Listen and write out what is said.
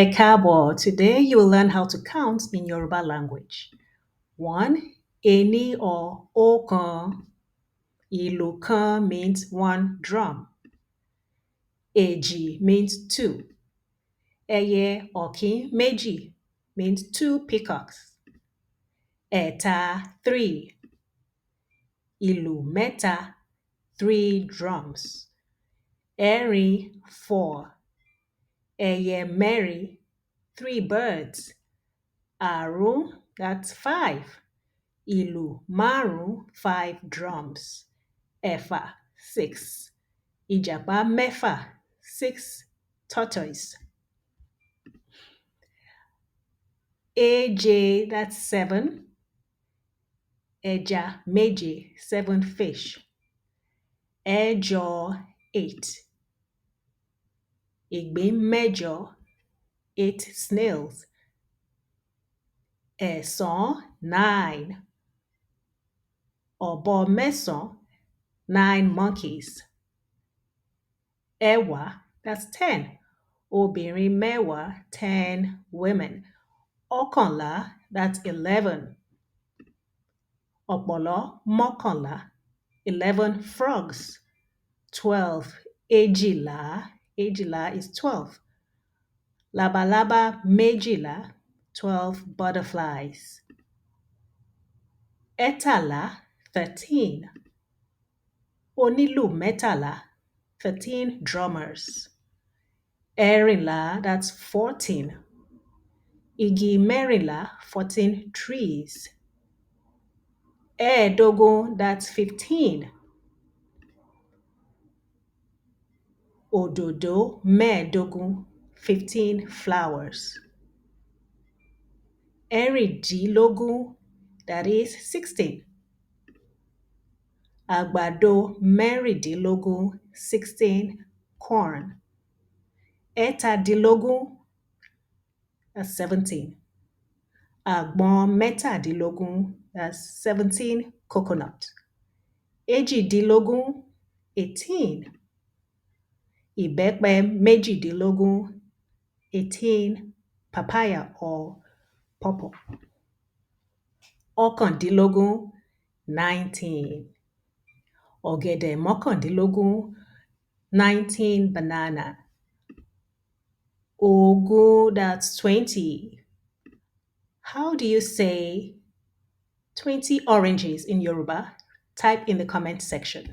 Ẹ káàbọ̀. Today you will learn how to count in Yoruba language. 1. Ení or ọ̀kan. Ìlù kan means one drum. Èjì means two. Ẹyẹ ọ̀kín méjì means two peacocks. Ẹ̀ta, three. Ìlù mẹ́ta, three drums. Ẹ̀rin, four. Ẹyẹ mẹ́rin, three birds. Àrún, that's five. Ìlù márùn, five drums. Ẹ̀fà, six. Ìjàpá mẹ́fà, six tortoise. Èje, that's seven. Ẹja méje, seven fish. Ẹ̀jọ, eight. Ìgbín mẹ́jọ, eight snails. Ẹ̀sán, nine. Ọ̀bọ mẹ́sàn, nine monkeys. Ẹ̀wá, that's 10. Obìnrin mẹ́wàá, 10 women. Ọ̀kànlá, that's 11. Ọ̀pọ̀lọ́ mọ́kànlá, 11 frogs. 12. Èjìlá, èjìlá is 12. Labalábá méjìlá, 12 butterflies. Ẹ̀tàlá, 13. Onílù mẹ́tàlá, 13 drummers. Ẹ̀rìnlá, that's 14. Igi mẹ́rìnlá, 14 trees. Ẹ̀ẹ́dógún, that's 15. Òdòdó mẹ́ẹ̀ẹ́dógún, 15 flowers. Ẹ̀rìndínlógún, that is 16. Àgbàdo mẹ́rìndínlógún, 16 corn. Ẹ̀tàdínlógún, that's 17. Àgbọn mẹ́tàdínlógún, that's 17 coconut. Èjìdínlógún, 18. Ìbẹ́pẹ méjìdínlógún, 18 papaya or pawpaw. Ọ̀kàndínlógún, 19. Ọ̀gẹ̀dẹ̀ mọ́kàndínlógún, 19 banana. Ogún, that's 20. How do you say 20 oranges in Yoruba? Type in the comment section.